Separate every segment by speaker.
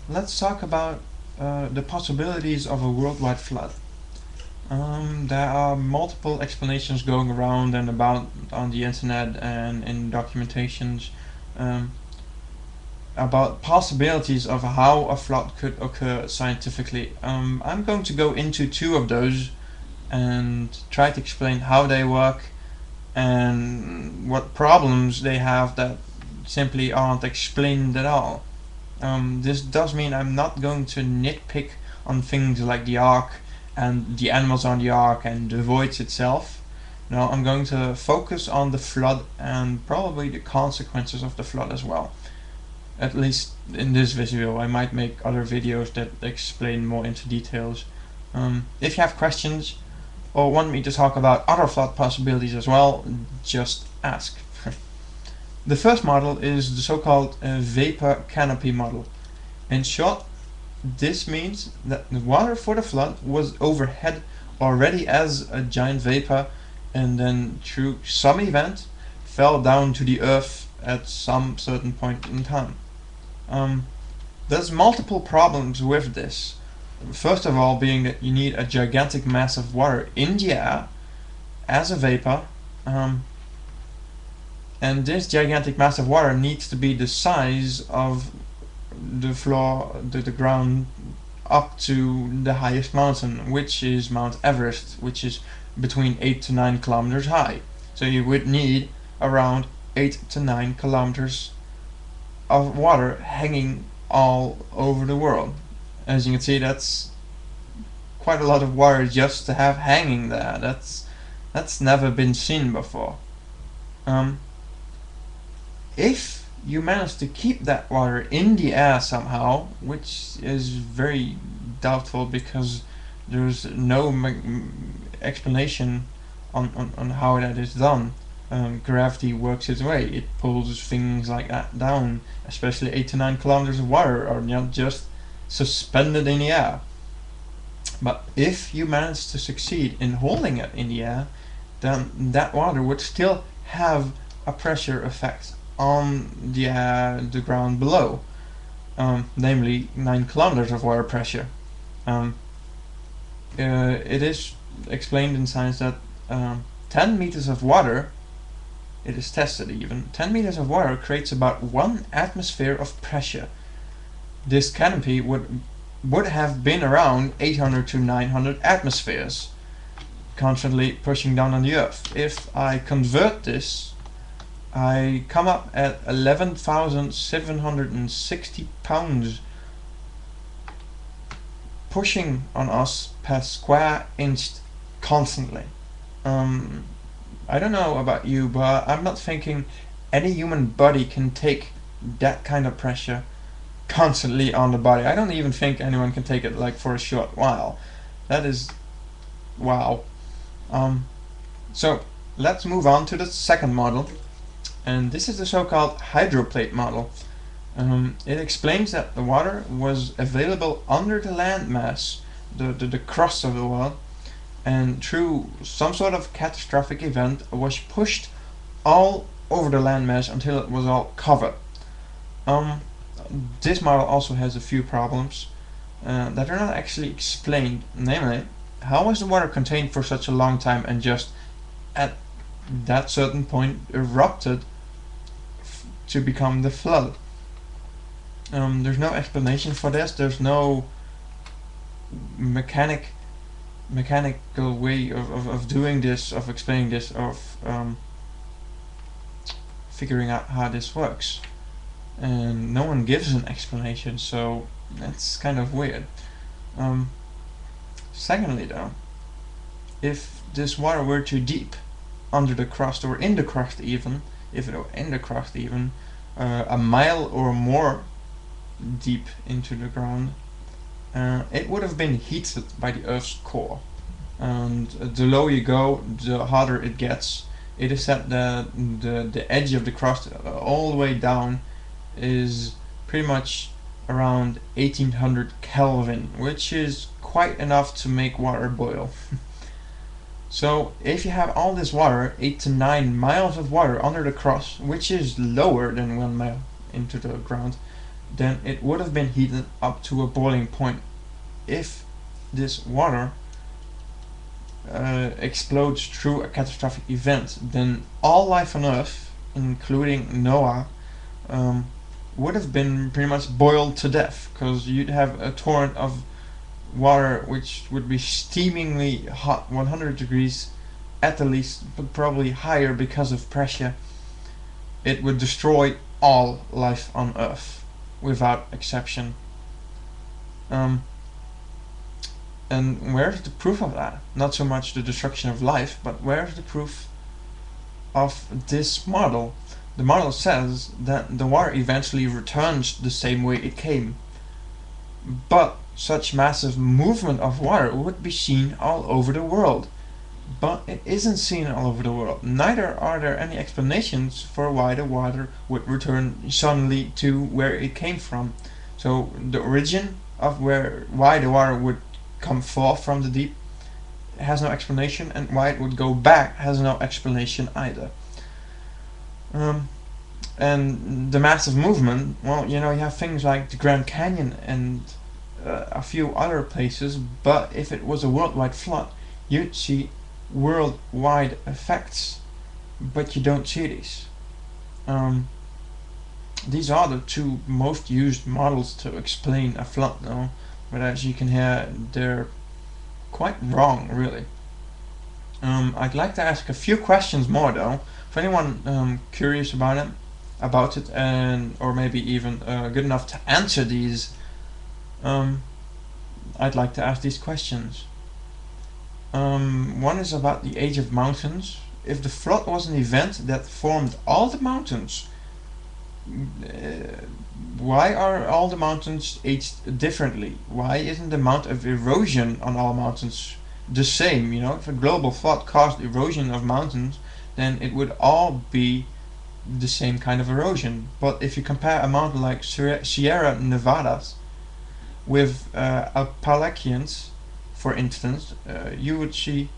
Speaker 1: Let's talk about the possibilities of a worldwide flood. There are multiple explanations going around and about on the internet and in documentations um, about possibilities of how a flood could occur scientifically. I'm going to go into two of those and try to explain how they work and what problems they have that simply aren't explained at all. This does mean I'm not going to nitpick on things like the Ark and the animals on the Ark and the voids itself. No, I'm going to focus on the flood and probably the consequences of the flood as well. At least in this video. I might make other videos that explain more into details. If you have questions or want me to talk about other flood possibilities as well, just ask. The first model is the so-called vapor canopy model. In short, this means that the water for the flood was overhead already as a giant vapor and then through some event fell down to the earth at some certain point in time. There's multiple problems with this. First of all being that you need a gigantic mass of water in the air as a vapor, and this gigantic mass of water needs to be the size of the floor, the ground up to the highest mountain, which is Mount Everest, which is between 8 to 9 kilometers high. So you would need around 8 to 9 kilometers of water hanging all over the world. As you can see, that's quite a lot of water just to have hanging there. That's never been seen before. If you manage to keep that water in the air somehow, which is very doubtful because there's no explanation on how that is done. Gravity works its way. It pulls things like that down, especially 8 to 9 kilometers of water are not just suspended in the air. But if you manage to succeed in holding it in the air, then that water would still have a pressure effect on the ground below, namely 9 kilometers of water pressure. It is explained in science that 10 meters of water, it is tested even, 10 meters of water creates about 1 atmosphere of pressure. This canopy would have been around 800 to 900 atmospheres, constantly pushing down on the earth. If I convert this, I come up at 11,760 pounds pushing on us per square inch constantly. I don't know about you, but I'm not thinking any human body can take that kind of pressure constantly on the body. I don't even think anyone can take it like for a short while. That is wow. So let's move on to the second model, and this is the so-called hydroplate model. It explains that the water was available under the landmass, the crust of the world, and through some sort of catastrophic event was pushed all over the landmass until it was all covered. This model also has a few problems that are not actually explained, namely, how was the water contained for such a long time and just at that certain point erupted to become the flood? There's no explanation for this. There's no mechanical way of doing this, of explaining this, of figuring out how this works, and no one gives an explanation, so that's kind of weird. Secondly though, if this water were too deep under the crust or in the crust even, if it were in the crust even, a mile or more deep into the ground, it would have been heated by the Earth's core. And the lower you go, the harder it gets. It is said that the edge of the crust all the way down is pretty much around 1800 Kelvin, which is quite enough to make water boil. So if you have all this water, 8 to 9 miles of water under the crust, which is lower than 1 mile into the ground, then it would have been heated up to a boiling point. If this water explodes through a catastrophic event, then all life on Earth, including Noah, would have been pretty much boiled to death, because you'd have a torrent of water which would be steamingly hot, 100 degrees at the least, but probably higher because of pressure. It would destroy all life on Earth, without exception. And where's the proof of that? Not so much the destruction of life, but where's the proof of this model? The model says that the water eventually returns the same way it came. But such massive movement of water would be seen all over the world. But it isn't seen all over the world. Neither are there any explanations for why the water would return suddenly to where it came from. So the origin of why the water would come forth from the deep has no explanation, and why it would go back has no explanation either. And the massive movement, well, you have things like the Grand Canyon and a few other places, but if it was a worldwide flood, you'd see worldwide effects, but you don't see these. These are the two most used models to explain a flood now, but as you can hear, they're quite wrong, really. I'd like to ask a few questions more, though. For anyone curious about it, and or maybe even good enough to answer these, I'd like to ask these questions. One is about the age of mountains. If the flood was an event that formed all the mountains, why are all the mountains aged differently? Why isn't the amount of erosion on all mountains the same? If a global flood caused erosion of mountains, then it would all be the same kind of erosion. But if you compare a mountain like Sierra Nevada with Appalachians, for instance, it would show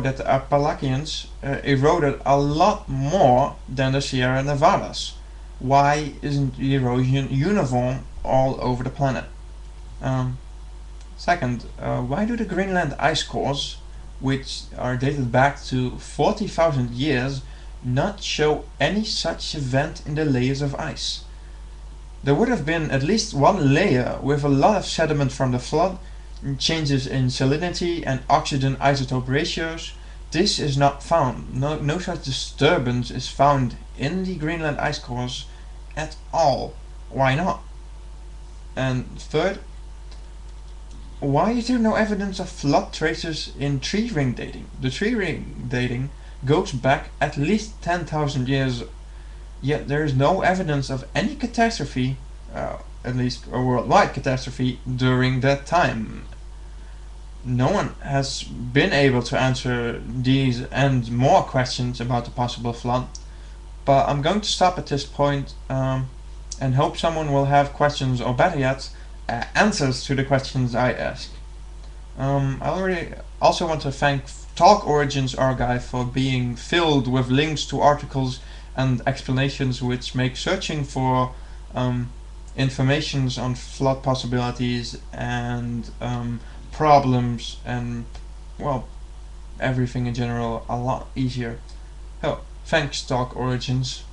Speaker 1: that the Appalachians eroded a lot more than the Sierra Nevadas. Why isn't the erosion uniform all over the planet? Second, why do the Greenland ice cores, which are dated back to 40,000 years, not show any such event in the layers of ice? There would have been at least one layer with a lot of sediment from the flood, changes in salinity and oxygen isotope ratios. This is not found. No such disturbance is found in the Greenland ice cores at all. Why not? And third, why is there no evidence of flood traces in tree ring dating? The tree ring dating goes back at least 10,000 years, yet there is no evidence of any catastrophe, at least a worldwide catastrophe, during that time. No one has been able to answer these and more questions about the possible flood, but I'm going to stop at this point, and hope someone will have questions, or better yet, answers to the questions I ask. I already also want to thank Talk Origins Archive for being filled with links to articles and explanations which make searching for informations on flood possibilities and problems and, well, everything in general a lot easier. Oh, thanks Talk Origins.